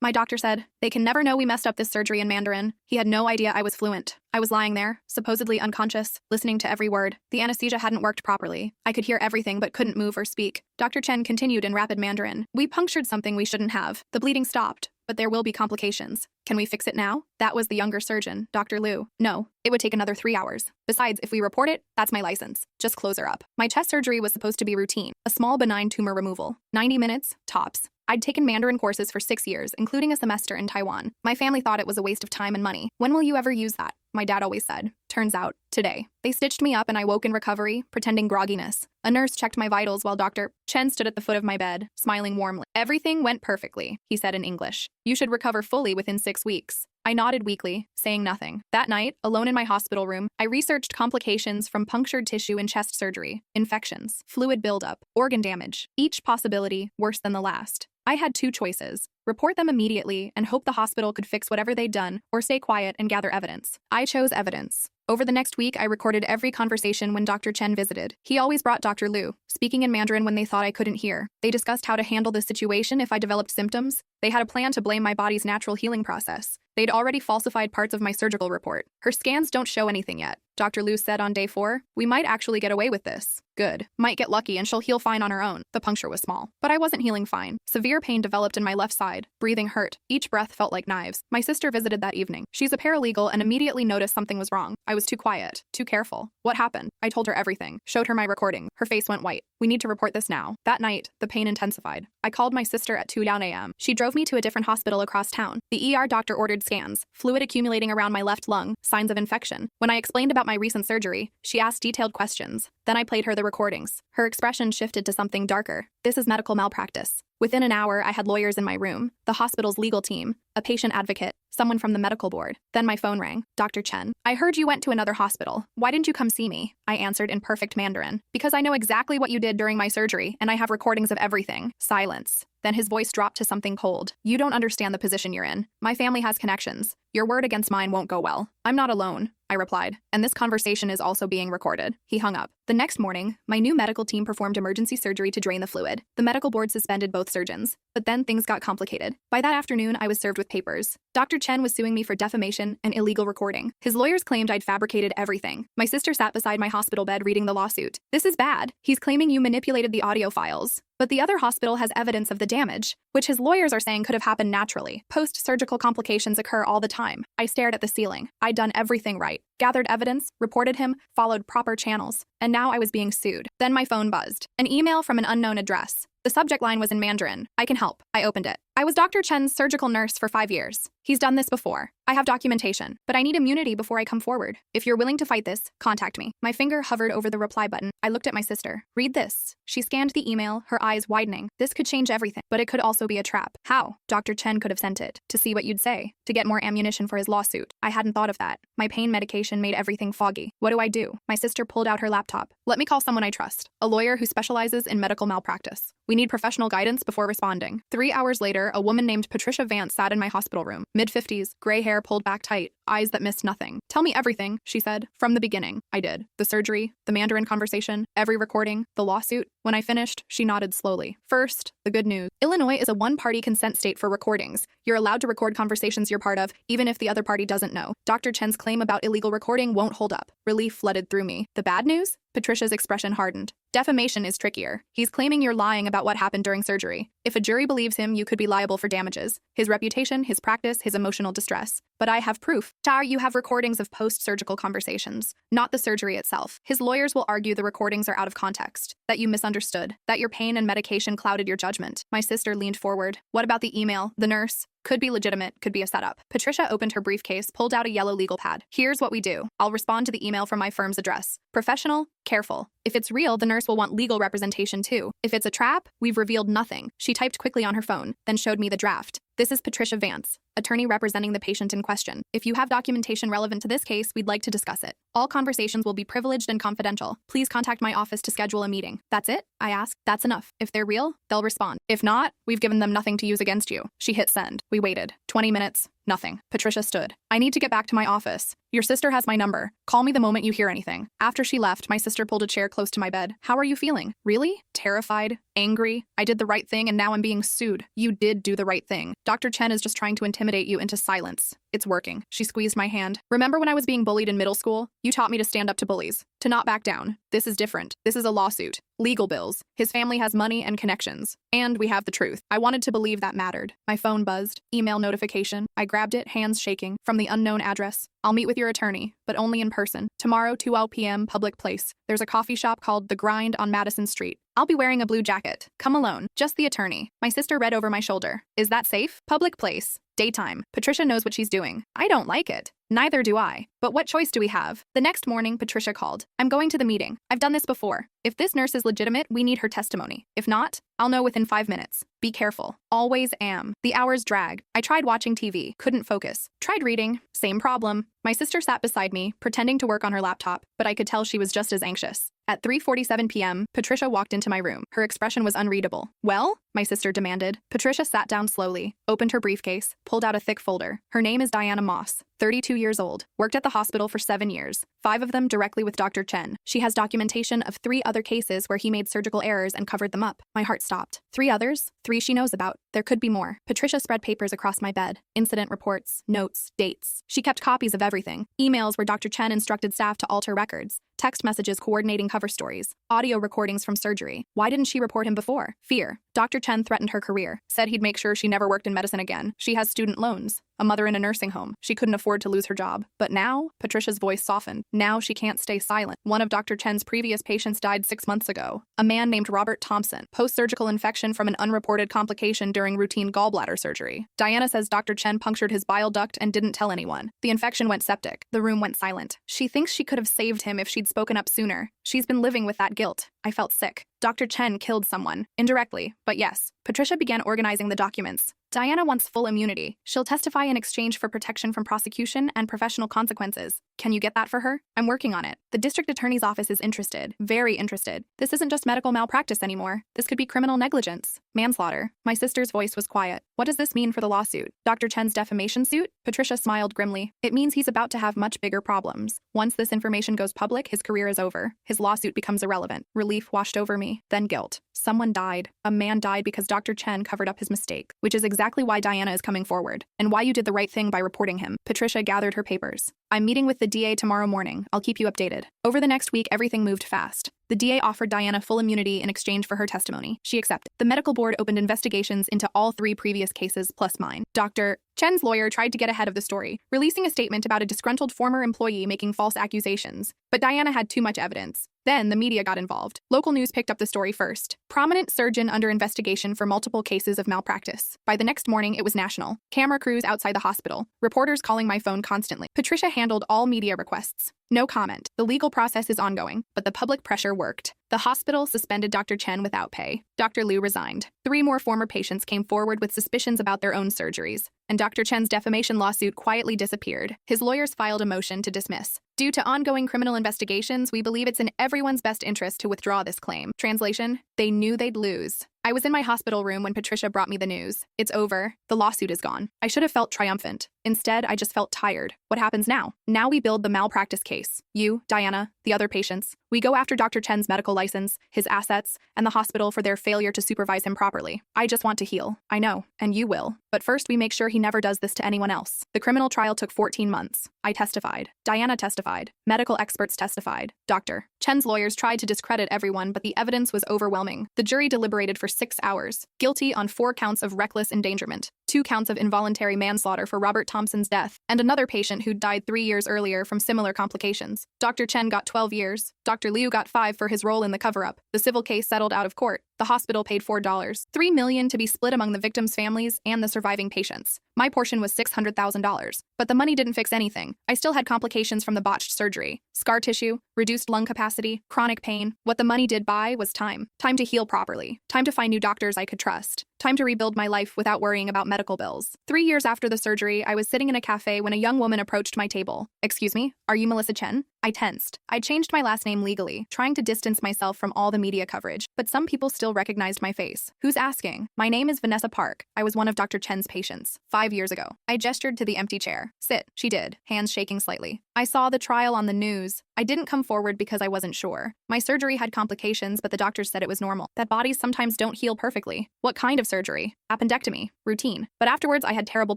My doctor said, they can never know we messed up this surgery in Mandarin. He had no idea I was fluent. I was lying there, supposedly unconscious, listening to every word. The anesthesia hadn't worked properly. I could hear everything but couldn't move or speak. Dr. Chen continued in rapid Mandarin. We punctured something we shouldn't have. The bleeding stopped, but there will be complications. Can we fix it now? That was the younger surgeon, Dr. Liu. No, it would take another 3 hours. Besides, if we report it, that's my license. Just close her up. My chest surgery was supposed to be routine, a small benign tumor removal. 90 minutes, tops. I'd taken Mandarin courses for 6 years, including a semester in Taiwan. My family thought it was a waste of time and money. When will you ever use that? My dad always said. Turns out, today. They stitched me up and I woke in recovery, pretending grogginess. A nurse checked my vitals while Dr. Chen stood at the foot of my bed, smiling warmly. Everything went perfectly, he said in English. You should recover fully within 6 weeks. I nodded weakly, saying nothing. That night, alone in my hospital room, I researched complications from punctured tissue in chest surgery, infections, fluid buildup, organ damage, each possibility worse than the last. I had 2 choices. Report them immediately and hope the hospital could fix whatever they'd done, or stay quiet and gather evidence. I chose evidence. Over the next week, I recorded every conversation when Dr. Chen visited. He always brought Dr. Liu, speaking in Mandarin when they thought I couldn't hear. They discussed how to handle the situation if I developed symptoms. They had a plan to blame my body's natural healing process. They'd already falsified parts of my surgical report. Her scans don't show anything yet. Dr. Liu said on day 4, we might actually get away with this. Good. Might get lucky and she'll heal fine on her own. The puncture was small. But I wasn't healing fine. Severe pain developed in my left side. Breathing hurt. Each breath felt like knives. My sister visited that evening. She's a paralegal and immediately noticed something was wrong. I was too quiet. Too careful. What happened? I told her everything. Showed her my recording. Her face went white. We need to report this now. That night, the pain intensified. I called my sister at 2 a.m. She drove me to a different hospital across town. The ER doctor ordered scans. Fluid accumulating around my left lung. Signs of infection. When I explained about my recent surgery, she asked detailed questions. Then I played her the recordings. Her expression shifted to something darker. This is medical malpractice. Within an hour, I had lawyers in my room, the hospital's legal team, a patient advocate, someone from the medical board. Then my phone rang. Dr. Chen, I heard you went to another hospital. Why didn't you come see me? I answered in perfect Mandarin. Because I know exactly what you did during my surgery, and I have recordings of everything. Silence. Then his voice dropped to something cold. You don't understand the position you're in. My family has connections. Your word against mine won't go well. I'm not alone, I replied, and this conversation is also being recorded. He hung up. The next morning, my new medical team performed emergency surgery to drain the fluid. The medical board suspended both surgeons, but then things got complicated. By that afternoon, I was served with papers. Dr. Chen was suing me for defamation and illegal recording. His lawyers claimed I'd fabricated everything. My sister sat beside my hospital bed reading the lawsuit. This is bad. He's claiming you manipulated the audio files. But the other hospital has evidence of the damage, which his lawyers are saying could have happened naturally. Post-surgical complications occur all the time. I stared at the ceiling. I'd done everything right. Gathered evidence, reported him, followed proper channels. And now I was being sued. Then my phone buzzed. An email from an unknown address. The subject line was in Mandarin. I can help. I opened it. I was Dr. Chen's surgical nurse for 5 years. He's done this before. I have documentation, but I need immunity before I come forward. If you're willing to fight this, contact me. My finger hovered over the reply button. I looked at my sister. Read this. She scanned the email, her eyes widening. This could change everything, but it could also be a trap. How? Dr. Chen could have sent it. To see what you'd say. To get more ammunition for his lawsuit. I hadn't thought of that. My pain medication made everything foggy. What do I do? My sister pulled out her laptop. Let me call someone I trust. A lawyer who specializes in medical malpractice. We need professional guidance before responding. 3 hours later, a woman named Patricia Vance sat in my hospital room. Mid-50s, gray hair pulled back tight, eyes that missed nothing. Tell me everything, she said. From the beginning. I did. The surgery, the Mandarin conversation, every recording, the lawsuit. When I finished, she nodded slowly. First, the good news. Illinois is a one-party consent state for recordings. You're allowed to record conversations you're part of, even if the other party doesn't know. Dr. Chen's claim about illegal recording won't hold up. Relief flooded through me. The bad news? Patricia's expression hardened. Defamation is trickier. He's claiming you're lying about what happened during surgery. If a jury believes him, you could be liable for damages. His reputation, his practice, his emotional distress. But I have proof. Char, you have recordings of post-surgical conversations, not the surgery itself. His lawyers will argue the recordings are out of context, that you misunderstood, that your pain and medication clouded your judgment. My sister leaned forward. What about the email, the nurse? Could be legitimate, could be a setup. Patricia opened her briefcase, pulled out a yellow legal pad. Here's what we do. I'll respond to the email from my firm's address. Professional, careful. If it's real, the nurse will want legal representation too. If it's a trap, we've revealed nothing. She typed quickly on her phone, then showed me the draft. This is Patricia Vance, attorney representing the patient in question. If you have documentation relevant to this case, we'd like to discuss it. All conversations will be privileged and confidential. Please contact my office to schedule a meeting. That's it? I asked. That's enough. If they're real, they'll respond. If not, we've given them nothing to use against you. She hit send. We waited. 20 minutes, Nothing. Patricia stood. I need to get back to my office. Your sister has my number. Call me the moment you hear anything. After she left, my sister pulled a chair close to my bed. How are you feeling? Really? Terrified? Angry? I did the right thing and now I'm being sued. You did do the right thing. Dr. Chen is just trying to intimidate you into silence. It's working. She squeezed my hand. Remember when I was being bullied in middle school? You taught me to stand up to bullies, to not back down. This is different. This is a lawsuit. Legal bills. His family has money and connections. And we have the truth. I wanted to believe that mattered. My phone buzzed. Email notification. I grabbed it, hands shaking. From the unknown address. I'll meet with your attorney, but only in person. Tomorrow, 12 p.m., public place. There's a coffee shop called The Grind on Madison Street. I'll be wearing a blue jacket. Come alone. Just the attorney. My sister read over my shoulder. Is that safe? Public place. Daytime. Patricia knows what she's doing. I don't like it. Neither do I. But what choice do we have? The next morning, Patricia called. I'm going to the meeting. I've done this before. If this nurse is legitimate, we need her testimony. If not, I'll know within 5 minutes. Be careful. Always am. The hours dragged. I tried watching TV. Couldn't focus. Tried reading. Same problem. My sister sat beside me, pretending to work on her laptop, but I could tell she was just as anxious. At 3:47 p.m., Patricia walked into my room. Her expression was unreadable. Well? My sister demanded. Patricia sat down slowly, opened her briefcase, pulled out a thick folder. Her name is Diana Moss, 32 years old, worked at the hospital for 7 years, 5 of them directly with Dr. Chen. She has documentation of 3 other cases where he made surgical errors and covered them up. My heart stopped. 3 others? 3 she knows about. There could be more. Patricia spread papers across my bed. Incident reports, notes, dates. She kept copies of everything. Emails where Dr. Chen instructed staff to alter records. Text messages coordinating cover stories. Audio recordings from surgery. Why didn't she report him before? Fear. Dr. Chen threatened her career. Said he'd make sure she never worked in medicine again. She has student loans. A mother in a nursing home. She couldn't afford to lose her job. But now, Patricia's voice softened. Now she can't stay silent. One of Dr. Chen's previous patients died 6 months ago. A man named Robert Thompson. Post-surgical infection from an unreported complication during routine gallbladder surgery. Diana says Dr. Chen punctured his bile duct and didn't tell anyone. The infection went septic. The room went silent. She thinks she could have saved him if she'd spoken up sooner. She's been living with that guilt. I felt sick. Dr. Chen killed someone. Indirectly, but yes. Patricia began organizing the documents. Diana wants full immunity. She'll testify in exchange for protection from prosecution and professional consequences. Can you get that for her? I'm working on it. The district attorney's office is interested. Very interested. This isn't just medical malpractice anymore. This could be criminal negligence. Manslaughter. My sister's voice was quiet. What does this mean for the lawsuit? Dr. Chen's defamation suit? Patricia smiled grimly. It means he's about to have much bigger problems. Once this information goes public, his career is over. His lawsuit becomes irrelevant. Relief washed over me. Then guilt. Someone died. A man died because Dr. Chen covered up his mistake, which is exactly why Diana is coming forward, and why you did the right thing by reporting him. Patricia gathered her papers. I'm meeting with the DA tomorrow morning. I'll keep you updated. Over the next week, everything moved fast. The DA offered Diana full immunity in exchange for her testimony. She accepted. The medical board opened investigations into all 3 previous cases plus mine. Dr. Chen's lawyer tried to get ahead of the story, releasing a statement about a disgruntled former employee making false accusations. But Diana had too much evidence. Then the media got involved. Local news picked up the story first. Prominent surgeon under investigation for multiple cases of malpractice. By the next morning, it was national. Camera crews outside the hospital. Reporters calling my phone constantly. Patricia handled all media requests. No comment. The legal process is ongoing, but the public pressure worked. The hospital suspended Dr. Chen without pay. Dr. Liu resigned. 3 more former patients came forward with suspicions about their own surgeries, and Dr. Chen's defamation lawsuit quietly disappeared. His lawyers filed a motion to dismiss. Due to ongoing criminal investigations, we believe it's in everyone's best interest to withdraw this claim. Translation: they knew they'd lose. I was in my hospital room when Patricia brought me the news. It's over. The lawsuit is gone. I should have felt triumphant. Instead, I just felt tired. What happens now? Now we build the malpractice case. You, Diana, the other patients. We go after Dr. Chen's medical license, his assets, and the hospital for their failure to supervise him properly. I just want to heal. I know, and you will. But first, we make sure he never does this to anyone else. The criminal trial took 14 months. I testified. Diana testified. Medical experts testified. Dr. Chen's lawyers tried to discredit everyone, but the evidence was overwhelming. The jury deliberated for 6 hours. Guilty on 4 counts of reckless endangerment, 2 counts of involuntary manslaughter for Robert Thompson's death, and another patient who died 3 years earlier from similar complications. Dr. Chen got 12 years. Dr. Liu got 5 for his role in the cover-up. The civil case settled out of court. The hospital paid $3 million to be split among the victims' families and the surviving patients. My portion was $600,000, but the money didn't fix anything. I still had complications from the botched surgery. Scar tissue, reduced lung capacity, chronic pain. What the money did buy was time. Time to heal properly. Time to find new doctors I could trust. Time to rebuild my life without worrying about medical bills. 3 years after the surgery, I was sitting in a cafe when a young woman approached my table. "Excuse me, are you Melissa Chen?" I tensed. I changed my last name legally, trying to distance myself from all the media coverage, but some people still recognized my face. Who's asking? My name is Vanessa Park. I was one of Dr. Chen's patients 5 years ago. I gestured to the empty chair. Sit. She did, hands shaking slightly. I saw the trial on the news. I didn't come forward because I wasn't sure. My surgery had complications, but the doctors said it was normal, that bodies sometimes don't heal perfectly. What kind of surgery? Appendectomy. Routine. But afterwards, I had terrible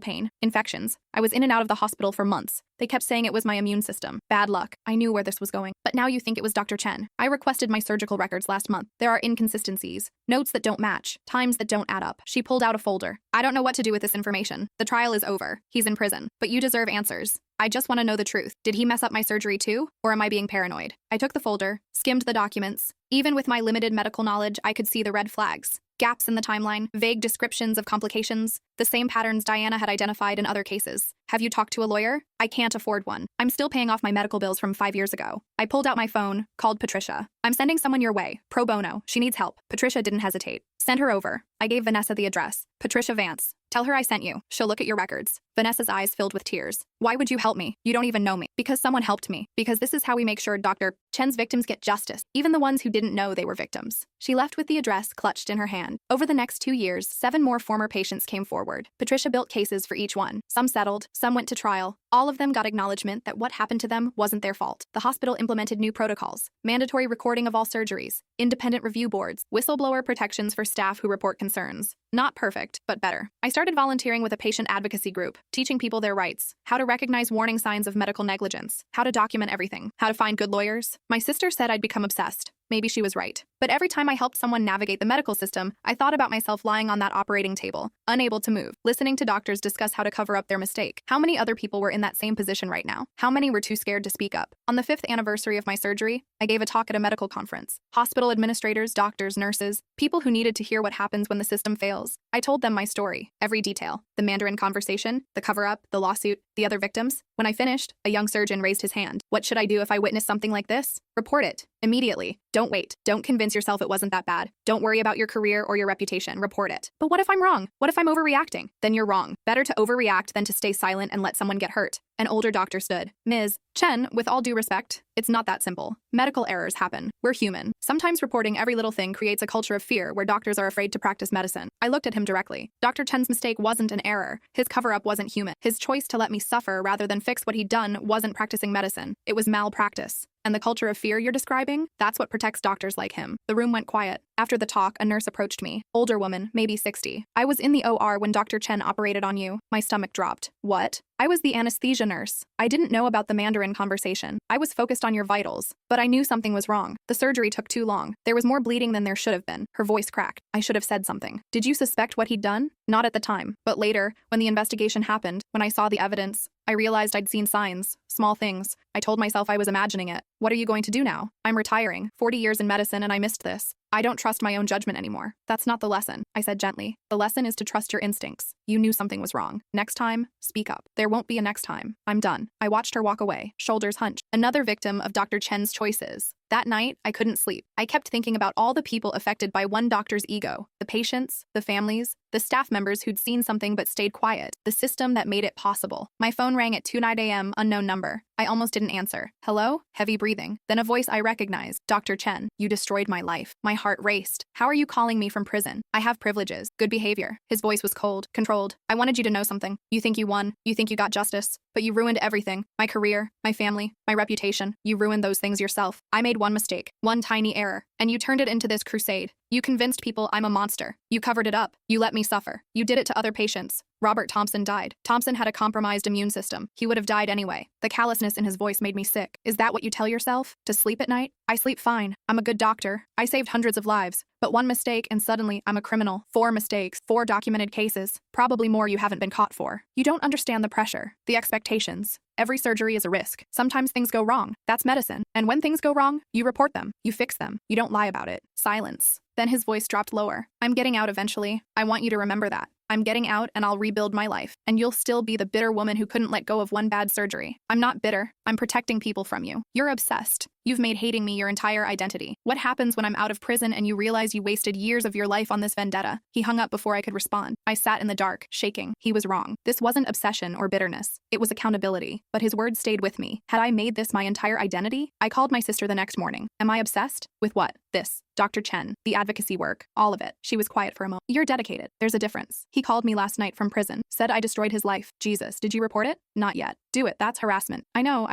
pain, infections. I was in and out of the hospital for months. They kept saying it was my immune system. Bad luck. I knew where this was going. But now you think it was Dr. Chen. I requested my surgical records last month. There are inconsistencies, notes that don't match, times that don't add up. She pulled out a folder. I don't know what to do with this information. The trial is over. He's in prison. But you deserve answers. I just want to know the truth. Did he mess up my surgery too? Or am I being paranoid? I took the folder, skimmed the documents. Even with my limited medical knowledge, I could see the red flags. Gaps in the timeline, vague descriptions of complications, the same patterns Diana had identified in other cases. Have you talked to a lawyer? I can't afford one. I'm still paying off my medical bills from 5 years ago. I pulled out my phone, called Patricia. I'm sending someone your way, pro bono. She needs help. Patricia didn't hesitate. Send her over. I gave Vanessa the address. Patricia Vance. Tell her I sent you. She'll look at your records. Vanessa's eyes filled with tears. Why would you help me? You don't even know me. Because someone helped me. Because this is how we make sure Dr. Chen's victims get justice, even the ones who didn't know they were victims. She left with the address clutched in her hand. Over the next 2 years, 7 more former patients came forward. Patricia built cases for each one. Some settled, some went to trial. All of them got acknowledgement that what happened to them wasn't their fault. The hospital implemented new protocols, mandatory recording of all surgeries, independent review boards, whistleblower protections for staff who report concerns. Not perfect, but better. I started volunteering with a patient advocacy group, teaching people their rights, how to recognize warning signs of medical negligence, how to document everything, how to find good lawyers. My sister said I'd become obsessed. Maybe she was right. But every time I helped someone navigate the medical system, I thought about myself lying on that operating table, unable to move, listening to doctors discuss how to cover up their mistake. How many other people were in that same position right now? How many were too scared to speak up? On the 5th anniversary of my surgery, I gave a talk at a medical conference. Hospital administrators, doctors, nurses, people who needed to hear what happens when the system fails. I told them my story, every detail. The Mandarin conversation, the cover-up, the lawsuit, the other victims. When I finished, a young surgeon raised his hand. What should I do if I witness something like this? Report it. Immediately. Don't wait. Don't convince yourself it wasn't that bad. Don't worry about your career or your reputation. Report it. But what if I'm wrong? What if I'm overreacting? Then you're wrong. Better to overreact than to stay silent and let someone get hurt. An older doctor stood. Ms. Chen, with all due respect, it's not that simple. Medical errors happen. We're human. Sometimes reporting every little thing creates a culture of fear where doctors are afraid to practice medicine. I looked at him directly. Dr. Chen's mistake wasn't an error. His cover-up wasn't human. His choice to let me suffer rather than fix what he'd done wasn't practicing medicine. It was malpractice. And the culture of fear you're describing, that's what protects doctors like him. The room went quiet. After the talk, a nurse approached me. Older woman, maybe 60. I was in the OR when Dr. Chen operated on you. My stomach dropped. What? I was the anesthesia nurse. I didn't know about the Mandarin conversation. I was focused on your vitals. But I knew something was wrong. The surgery took too long. There was more bleeding than there should have been. Her voice cracked. I should have said something. Did you suspect what he'd done? Not at the time. But later, when the investigation happened, when I saw the evidence, I realized I'd seen signs, small things. I told myself I was imagining it. What are you going to do now? I'm retiring. 40 years in medicine and I missed this. I don't trust my own judgment anymore. That's not the lesson, I said gently. The lesson is to trust your instincts. You knew something was wrong. Next time, speak up. There won't be a next time. I'm done. I watched her walk away, shoulders hunched. Another victim of Dr. Chen's choices. That night, I couldn't sleep. I kept thinking about all the people affected by one doctor's ego. The patients, the families, the staff members who'd seen something but stayed quiet. The system that made it possible. My phone rang at 2:09 a.m., unknown number. I almost didn't answer. Hello? Heavy breathing. Then a voice I recognized. Dr. Chen, you destroyed my life. My heart raced. How are you calling me from prison? I have privileges. Good behavior. His voice was cold, controlled. I wanted you to know something. You think you won. You think you got justice. But you ruined everything. My career, my family, my reputation. You ruined those things yourself. I made one mistake, one tiny error, and you turned it into this crusade. You convinced people I'm a monster. You covered it up. You let me suffer. You did it to other patients. Robert Thompson died. Thompson had a compromised immune system. He would have died anyway. The callousness in his voice made me sick. Is that what you tell yourself? To sleep at night? I sleep fine. I'm a good doctor. I saved hundreds of lives. But one mistake and suddenly I'm a criminal. 4 mistakes, 4 documented cases. Probably more you haven't been caught for. You don't understand the pressure, the expectations. Every surgery is a risk. Sometimes things go wrong. That's medicine. And when things go wrong, you report them. You fix them. You don't lie about it. Silence. Then his voice dropped lower. I'm getting out eventually. I want you to remember that. I'm getting out and I'll rebuild my life. And you'll still be the bitter woman who couldn't let go of one bad surgery. I'm not bitter. I'm protecting people from you. You're obsessed. You've made hating me your entire identity. What happens when I'm out of prison and you realize you wasted years of your life on this vendetta? He hung up before I could respond. I sat in the dark, shaking. He was wrong. This wasn't obsession or bitterness. It was accountability. But his words stayed with me. Had I made this my entire identity? I called my sister the next morning. Am I obsessed? With what? This. Dr. Chen. The advocacy work. All of it. She was quiet for a moment. You're dedicated. There's a difference. He called me last night from prison. Said I destroyed his life. Jesus, did you report it? Not yet. Do it. That's harassment. I know,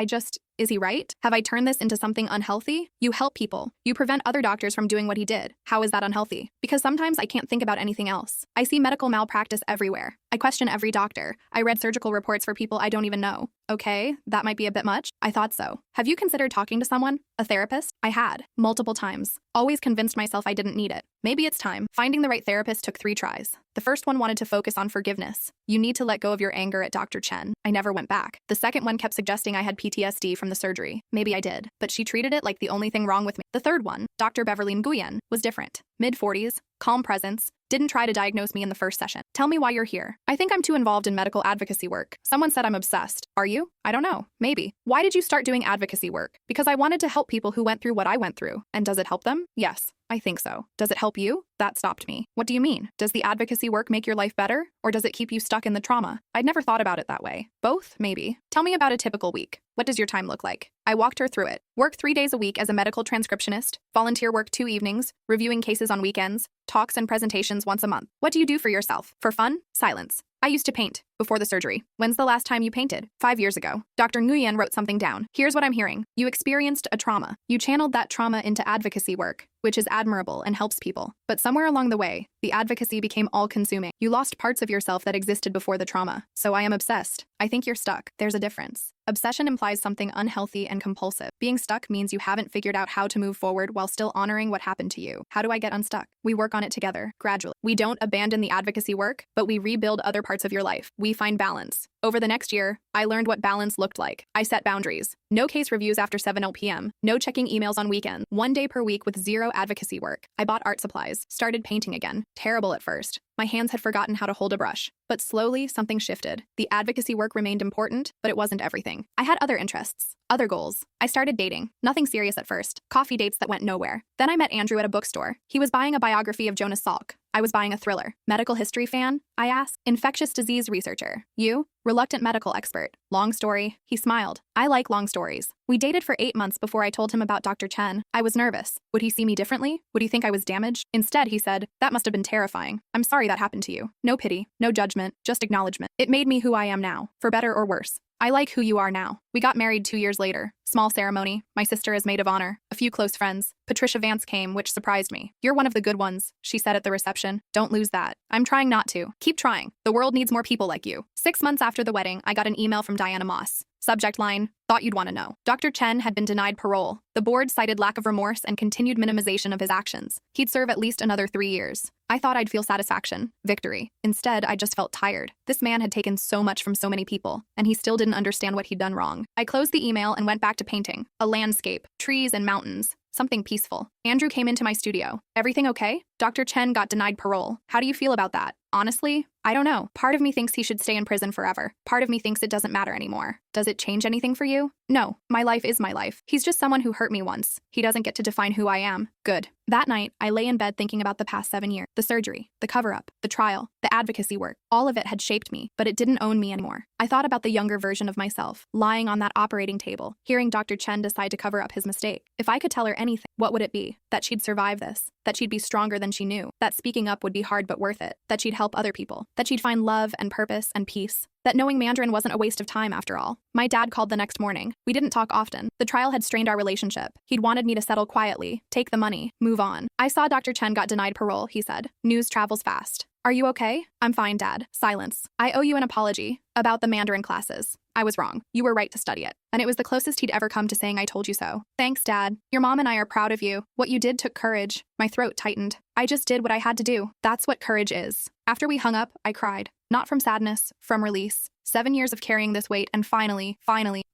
Is he right? Have I turned this into something unhealthy? You help people. You prevent other doctors from doing what he did. How is that unhealthy? Because sometimes I can't think about anything else. I see medical malpractice everywhere. I question every doctor. I read surgical reports for people I don't even know. Okay, that might be a bit much. I thought so. Have you considered talking to someone? A therapist? I had. Multiple times. Always convinced myself I didn't need it. Maybe it's time. Finding the right therapist took 3 tries. The first one wanted to focus on forgiveness. You need to let go of your anger at Dr. Chen. I never went back. The second one kept suggesting I had PTSD from the surgery. Maybe I did, but she treated it like the only thing wrong with me. The third one, Dr. Beverly Nguyen, was different. Mid-40s, calm presence, didn't try to diagnose me in the first session. Tell me why you're here. I think I'm too involved in medical advocacy work. Someone said I'm obsessed. Are you? I don't know. Maybe. Why did you start doing advocacy work? Because I wanted to help people who went through what I went through. And does it help them? Yes, I think so. Does it help you? That stopped me. What do you mean? Does the advocacy work make your life better? Or does it keep you stuck in the trauma? I'd never thought about it that way. Both, maybe. Tell me about a typical week. What does your time look like? I walked her through it. Work 3 days a week as a medical transcriptionist, volunteer work 2 evenings, reviewing cases on weekends, talks and presentations once a month. What do you do for yourself? For fun? Silence. I used to paint before the surgery. When's the last time you painted? 5 years ago. Dr. Nguyen wrote something down. Here's what I'm hearing. You experienced a trauma. You channeled that trauma into advocacy work, which is admirable and helps people. But somewhere along the way, the advocacy became all-consuming. You lost parts of yourself that existed before the trauma. So I am obsessed. I think you're stuck. There's a difference. Obsession implies something unhealthy and compulsive. Being stuck means you haven't figured out how to move forward while still honoring what happened to you. How do I get unstuck? We work on it together, gradually. We don't abandon the advocacy work, but we rebuild other parts of your life. We find balance. Over the next year, I learned what balance looked like. I set boundaries. No case reviews after 7 p.m. No checking emails on weekends. 1 day per week with 0 advocacy work. I bought art supplies. Started painting again. Terrible at first. My hands had forgotten how to hold a brush. But slowly, something shifted. The advocacy work remained important, but it wasn't everything. I had other interests, other goals. I started dating. Nothing serious at first. Coffee dates that went nowhere. Then I met Andrew at a bookstore. He was buying a biography of Jonas Salk. I was buying a thriller. Medical history fan? I asked. Infectious disease researcher. You? Reluctant medical expert. Long story. He smiled. I like long stories. We dated for 8 months before I told him about Dr. Chen. I was nervous. Would he see me differently? Would he think I was damaged? Instead, he said, that must have been terrifying. I'm sorry that happened to you. No pity, no judgment, just acknowledgement. It made me who I am now, for better or worse. I like who you are now. We got married 2 years later. Small ceremony. My sister as maid of honor. A few close friends. Patricia Vance came, which surprised me. You're one of the good ones, she said at the reception. Don't lose that. I'm trying not to. Keep trying. The world needs more people like you. 6 months after the wedding, I got an email from Diana Moss. Subject line, thought you'd want to know. Dr. Chen had been denied parole. The board cited lack of remorse and continued minimization of his actions. He'd serve at least another 3 years. I thought I'd feel satisfaction, victory. Instead, I just felt tired. This man had taken so much from so many people, and he still didn't understand what he'd done wrong. I closed the email and went back to painting. A landscape, trees and mountains. Something peaceful. Andrew came into my studio. Everything okay? Dr. Chen got denied parole. How do you feel about that? Honestly, I don't know. Part of me thinks he should stay in prison forever. Part of me thinks it doesn't matter anymore. Does it change anything for you? No, my life is my life. He's just someone who hurt me once. He doesn't get to define who I am. Good. That night, I lay in bed thinking about the past 7 years. The surgery, the cover-up, the trial, the advocacy work. All of it had shaped me, but it didn't own me anymore. I thought about the younger version of myself, lying on that operating table, hearing Dr. Chen decide to cover up his mistake. If I could tell her anything, what would it be? That she'd survive this. That she'd be stronger than she knew. That speaking up would be hard but worth it. That she'd help other people. That she'd find love and purpose and peace. That knowing Mandarin wasn't a waste of time after all. My dad called the next morning. We didn't talk often. The trial had strained our relationship. He'd wanted me to settle quietly, take the money, move on. I saw Dr. Chen got denied parole, he said. News travels fast. Are you okay? I'm fine, Dad. Silence. I owe you an apology. About the Mandarin classes. I was wrong. You were right to study it. And it was the closest he'd ever come to saying I told you so. Thanks, Dad. Your mom and I are proud of you. What you did took courage. My throat tightened. I just did what I had to do. That's what courage is. After we hung up, I cried. Not from sadness, from release. 7 years of carrying this weight, and finally,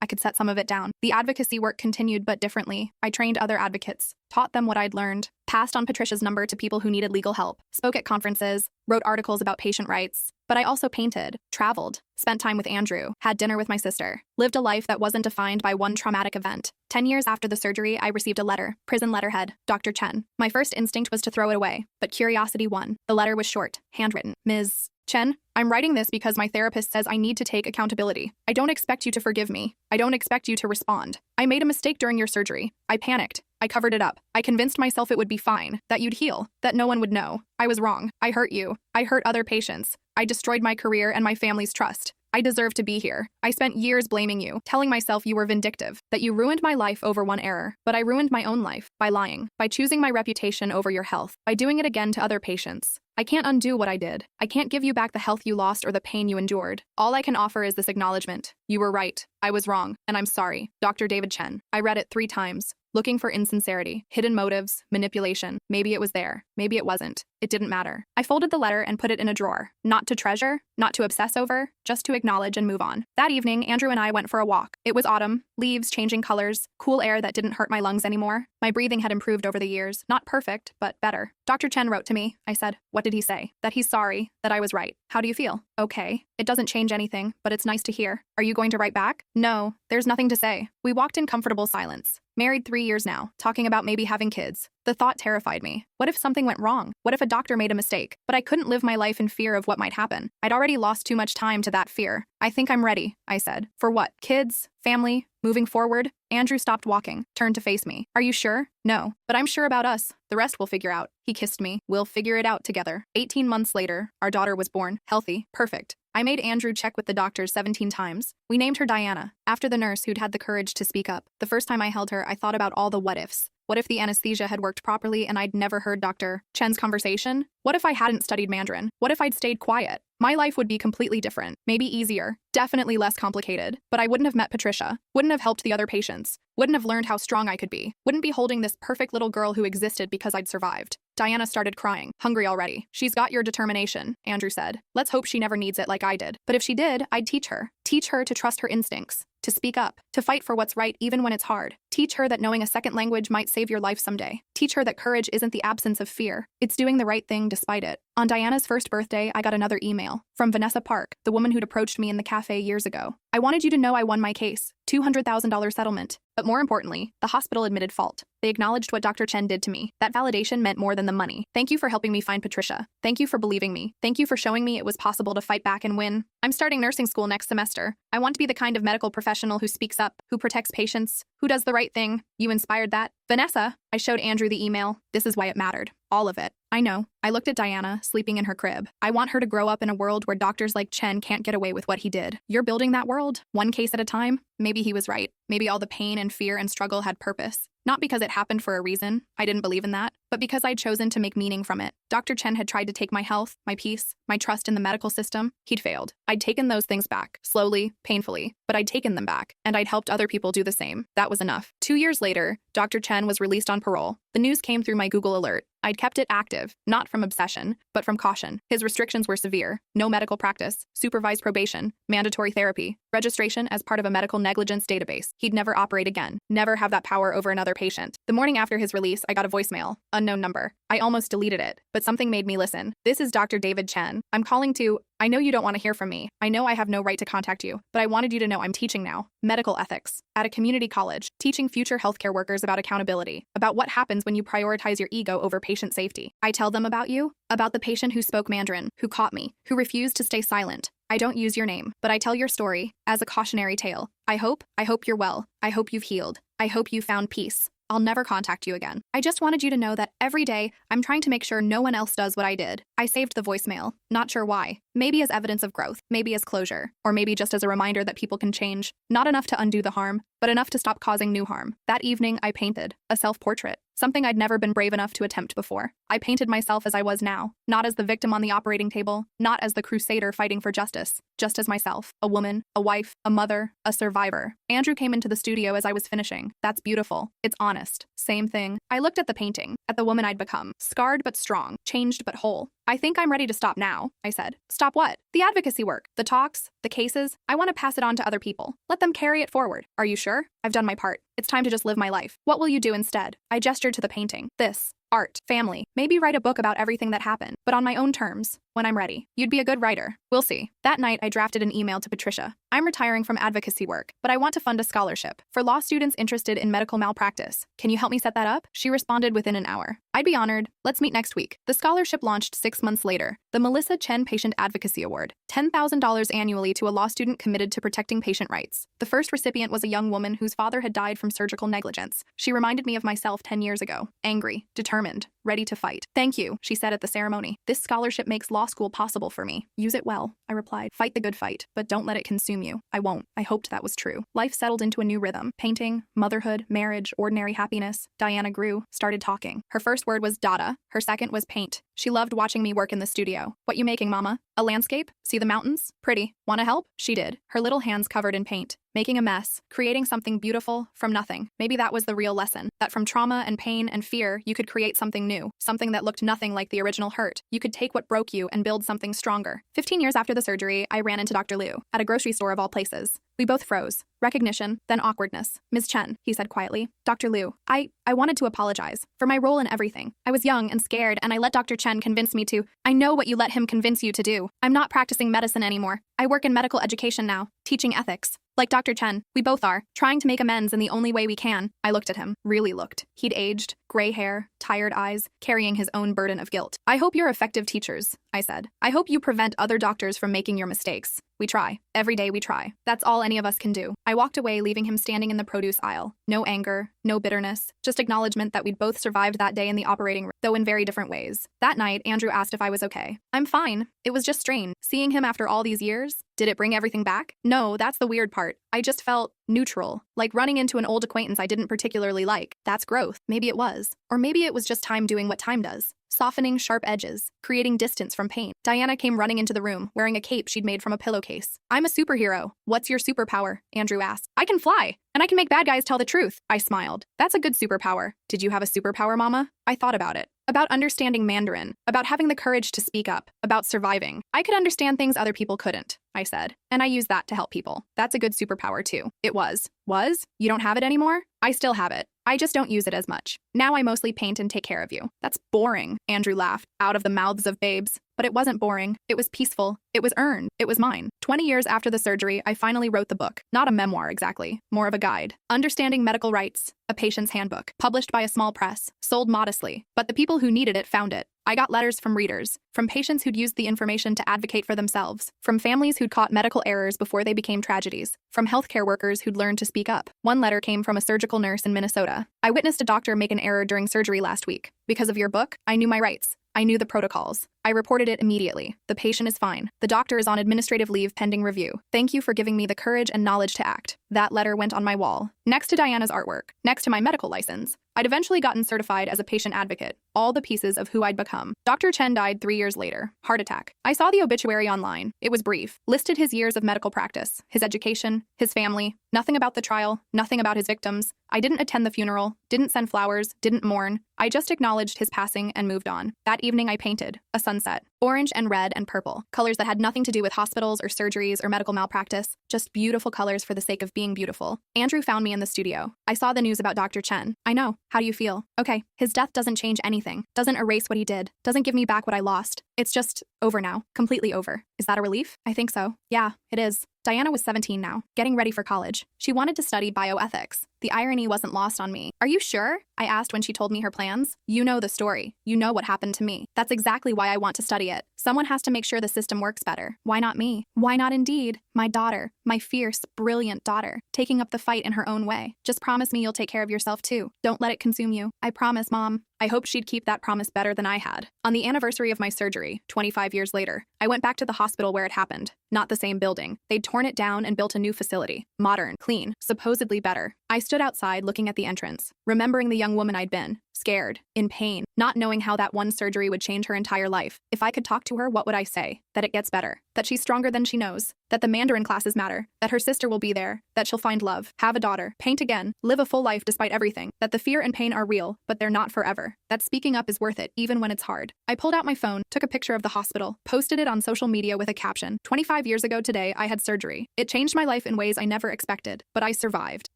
I could set some of it down. The advocacy work continued, but differently. I trained other advocates, taught them what I'd learned, passed on Patricia's number to people who needed legal help, spoke at conferences, wrote articles about patient rights. But I also painted, traveled, spent time with Andrew, had dinner with my sister, lived a life that wasn't defined by one traumatic event. 10 years after the surgery, I received a letter, prison letterhead, Dr. Chen. My first instinct was to throw it away, but curiosity won. The letter was short, handwritten. Ms. Chen, I'm writing this because my therapist says I need to take accountability. I don't expect you to forgive me. I don't expect you to respond. I made a mistake during your surgery. I panicked. I covered it up. I convinced myself it would be fine, that you'd heal, that no one would know. I was wrong. I hurt you. I hurt other patients. I destroyed my career and my family's trust. I deserve to be here. I spent years blaming you, telling myself you were vindictive, that you ruined my life over one error. But I ruined my own life by lying, by choosing my reputation over your health, by doing it again to other patients. I can't undo what I did. I can't give you back the health you lost or the pain you endured. All I can offer is this acknowledgement. You were right. I was wrong, and I'm sorry. Dr. David Chen. I read it 3 times. Looking for insincerity, hidden motives, manipulation. Maybe it was there. Maybe it wasn't. It didn't matter. I folded the letter and put it in a drawer. Not to treasure, not to obsess over, just to acknowledge and move on. That evening, Andrew and I went for a walk. It was autumn, leaves changing colors, cool air that didn't hurt my lungs anymore. My breathing had improved over the years. Not perfect, but better. Dr. Chen wrote to me. I said, what did he say? That he's sorry, that I was right. How do you feel? Okay. It doesn't change anything, but it's nice to hear. Are you going to write back? No, there's nothing to say. We walked in comfortable silence. Married 3 years now, talking about maybe having kids. The thought terrified me. What if something went wrong? What if a doctor made a mistake? But I couldn't live my life in fear of what might happen. I'd already lost too much time to that fear. I think I'm ready, I said. For what? Kids? Family? Moving forward? Andrew stopped walking, turned to face me. Are you sure? No. But I'm sure about us. The rest we'll figure out. He kissed me. We'll figure it out together. 18 months later, our daughter was born. Healthy. Perfect. I made Andrew check with the doctors 17 times. We named her Diana, after the nurse who'd had the courage to speak up. The first time I held her, I thought about all the what-ifs. What if the anesthesia had worked properly and I'd never heard Dr. Chen's conversation? What if I hadn't studied Mandarin? What if I'd stayed quiet? My life would be completely different, maybe easier, definitely less complicated, but I wouldn't have met Patricia, wouldn't have helped the other patients, wouldn't have learned how strong I could be, wouldn't be holding this perfect little girl who existed because I'd survived. Diana started crying, hungry already. She's got your determination, Andrew said. Let's hope she never needs it like I did. But if she did, I'd teach her. Teach her to trust her instincts, to speak up, to fight for what's right even when it's hard. Teach her that knowing a second language might save your life someday. Teach her that courage isn't the absence of fear. It's doing the right thing despite it. On Diana's first birthday, I got another email from Vanessa Park, the woman who'd approached me in the cafe years ago. I wanted you to know I won my case, $200,000 settlement. But more importantly, the hospital admitted fault. They acknowledged what Dr. Chen did to me. That validation meant more than the money. Thank you for helping me find Patricia. Thank you for believing me. Thank you for showing me it was possible to fight back and win. I'm starting nursing school next semester. I want to be the kind of medical professional who speaks up, who protects patients, who does the right thing. You inspired that. Vanessa, I showed Andrew the email. This is why it mattered. All of it. I know. I looked at Diana, sleeping in her crib. I want her to grow up in a world where doctors like Chen can't get away with what he did. You're building that world, one case at a time. Maybe he was right. Maybe all the pain and fear and struggle had purpose. Not because it happened for a reason, I didn't believe in that, but because I'd chosen to make meaning from it. Dr. Chen had tried to take my health, my peace, my trust in the medical system. He'd failed. I'd taken those things back, slowly, painfully, but I'd taken them back, and I'd helped other people do the same. That was enough. 2 years later, Dr. Chen was released on parole. The news came through my Google alert. I'd kept it active, not from obsession, but from caution. His restrictions were severe. No medical practice, supervised probation, mandatory therapy, registration as part of a medical negligence database. He'd never operate again, never have that power over another patient. The morning after his release, I got a voicemail, unknown number. I almost deleted it, but something made me listen. This is Dr. David Chen. I'm calling to... I know you don't want to hear from me. I know I have no right to contact you, but I wanted you to know I'm teaching now. Medical ethics. At a community college, teaching future healthcare workers about accountability, about what happens when you prioritize your ego over patient safety. I tell them about you, about the patient who spoke Mandarin, who caught me, who refused to stay silent. I don't use your name, but I tell your story as a cautionary tale. I hope you're well. I hope you've healed. I hope you found peace. I'll never contact you again. I just wanted you to know that every day, I'm trying to make sure no one else does what I did. I saved the voicemail, not sure why. Maybe as evidence of growth, maybe as closure, or maybe just as a reminder that people can change. Not enough to undo the harm, but enough to stop causing new harm. That evening, I painted a self-portrait, something I'd never been brave enough to attempt before. I painted myself as I was now, not as the victim on the operating table, not as the crusader fighting for justice, just as myself, a woman, a wife, a mother, a survivor. Andrew came into the studio as I was finishing. That's beautiful. It's honest. Same thing. I looked at the painting, at the woman I'd become, scarred but strong, changed but whole. I think I'm ready to stop now, I said. Stop what? The advocacy work, the talks, the cases. I want to pass it on to other people. Let them carry it forward. Are you sure? I've done my part. It's time to just live my life. What will you do instead? I gestured to the painting. This. Art, family, maybe write a book about everything that happened, but on my own terms, when I'm ready. You'd be a good writer. We'll see. That night, I drafted an email to Patricia. I'm retiring from advocacy work, but I want to fund a scholarship for law students interested in medical malpractice. Can you help me set that up? She responded within an hour. I'd be honored. Let's meet next week. The scholarship launched 6 months later. The Melissa Chen Patient Advocacy Award, $10,000 annually to a law student committed to protecting patient rights. The first recipient was a young woman whose father had died from surgical negligence. She reminded me of myself 10 years ago, angry, determined, ready to fight. Thank you, she said at the ceremony. This scholarship makes law school possible for me. Use it well, I replied. Fight the good fight, but don't let it consume you. I won't. I hoped that was true. Life settled into a new rhythm. Painting, motherhood, marriage, ordinary happiness. Diana grew, started talking. Her first word was dada. Her second was paint. She loved watching me work in the studio. What you making, mama? A landscape? See the mountains? Pretty. Want to help? She did. Her little hands covered in paint. Making a mess, creating something beautiful from nothing. Maybe that was the real lesson, that from trauma and pain and fear, you could create something new, something that looked nothing like the original hurt. You could take what broke you and build something stronger. 15 years after the surgery, I ran into Dr. Liu, at a grocery store of all places. We both froze. Recognition, then awkwardness. Ms. Chen, he said quietly. Dr. Liu, I wanted to apologize for my role in everything. I was young and scared, and I let Dr. Chen convince me to. I know what you let him convince you to do. I'm not practicing medicine anymore. I work in medical education now, teaching ethics. Like Dr. Chen, we both are, trying to make amends in the only way we can. I looked at him, really looked. He'd aged, gray hair, tired eyes, carrying his own burden of guilt. I hope you're effective teachers, I said. I hope you prevent other doctors from making your mistakes. We try. Every day we try. That's all any of us can do. I walked away, leaving him standing in the produce aisle. No anger, no bitterness, just acknowledgement that we'd both survived that day in the operating room, though in very different ways. That night, Andrew asked if I was okay. I'm fine. It was just strange. Seeing him after all these years, did it bring everything back? No, that's the weird part. I just felt neutral, like running into an old acquaintance I didn't particularly like. That's growth. Maybe it was. Or maybe it was just time doing what time does. Softening sharp edges, creating distance from pain. Diana came running into the room, wearing a cape she'd made from a pillowcase. I'm a superhero. What's your superpower? Andrew asked. I can fly, and I can make bad guys tell the truth. I smiled. That's a good superpower. Did you have a superpower, Mama? I thought about it. About understanding Mandarin, about having the courage to speak up, about surviving. I could understand things other people couldn't, I said, and I used that to help people. That's a good superpower too. It was. Was? You don't have it anymore? I still have it. I just don't use it as much. Now I mostly paint and take care of you. That's boring, Andrew laughed, out of the mouths of babes. But it wasn't boring. It was peaceful. It was earned. It was mine. 20 years after the surgery, I finally wrote the book. Not a memoir exactly, more of a guide. Understanding Medical Rights, a Patient's Handbook, published by a small press, sold modestly, but the people who needed it found it. I got letters from readers, from patients who'd used the information to advocate for themselves, from families who'd caught medical errors before they became tragedies, from healthcare workers who'd learned to speak up. One letter came from a surgical nurse in Minnesota. I witnessed a doctor make an error during surgery last week. Because of your book, I knew my rights. I knew the protocols. I reported it immediately. The patient is fine. The doctor is on administrative leave pending review. Thank you for giving me the courage and knowledge to act. That letter went on my wall, next to Diana's artwork, next to my medical license. I'd eventually gotten certified as a patient advocate, all the pieces of who I'd become. Dr. Chen died 3 years later, heart attack. I saw the obituary online. It was brief, listed his years of medical practice, his education, his family, nothing about the trial, nothing about his victims. I didn't attend the funeral, didn't send flowers, didn't mourn. I just acknowledged his passing and moved on. That evening I painted a sunset, orange and red and purple, colors that had nothing to do with hospitals or surgeries or medical malpractice, just beautiful colors for the sake of being beautiful. Andrew found me in the studio. I saw the news about Dr. Chen. I know. How do you feel? Okay, his death doesn't change anything, doesn't erase what he did, doesn't give me back what I lost. It's just over now, completely over. Is that a relief? I think so. Yeah, it is. Diana was 17 now, getting ready for college. She wanted to study bioethics. The irony wasn't lost on me. Are you sure? I asked when she told me her plans. You know the story. You know what happened to me. That's exactly why I want to study it. Someone has to make sure the system works better. Why not me? Why not indeed? My daughter, my fierce, brilliant daughter, taking up the fight in her own way. Just promise me you'll take care of yourself too. Don't let it consume you. I promise, Mom. I hoped she'd keep that promise better than I had. On the anniversary of my surgery, 25 years later, I went back to the hospital where it happened. Not the same building. They'd torn it down and built a new facility. Modern, clean, supposedly better. I stood outside looking at the entrance, remembering the young woman I'd been. Scared, in pain, not knowing how that one surgery would change her entire life. If I could talk to her, what would I say? That it gets better. That she's stronger than she knows. That the Mandarin classes matter. That her sister will be there. That she'll find love, have a daughter, paint again, live a full life despite everything. That the fear and pain are real, but they're not forever. That speaking up is worth it, even when it's hard. I pulled out my phone, took a picture of the hospital, posted it on social media with a caption. 25 years ago today, I had surgery. It changed my life in ways I never expected, but I survived.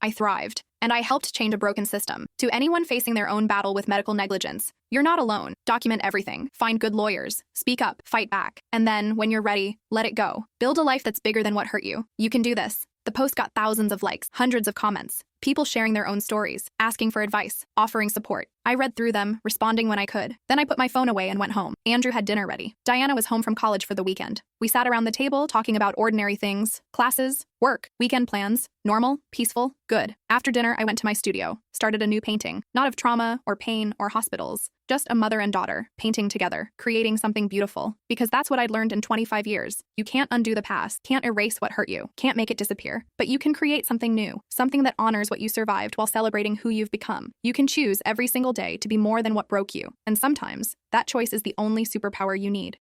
I thrived. And I helped change a broken system. To anyone facing their own battle with medical negligence, you're not alone. Document everything. Find good lawyers. Speak up. Fight back. And then, when you're ready, let it go. Build a life that's bigger than what hurt you. You can do this. The post got thousands of likes, hundreds of comments, people sharing their own stories, asking for advice, offering support. I read through them, responding when I could. Then I put my phone away and went home. Andrew had dinner ready. Diana was home from college for the weekend. We sat around the table talking about ordinary things, classes, work, weekend plans, normal, peaceful, good. After dinner, I went to my studio, started a new painting, not of trauma or pain or hospitals, just a mother and daughter painting together, creating something beautiful. Because that's what I'd learned in 25 years. You can't undo the past, can't erase what hurt you, can't make it disappear, but you can create something new, something that honors what you survived while celebrating who you've become. You can choose every single day to be more than what broke you, and sometimes that choice is the only superpower you need.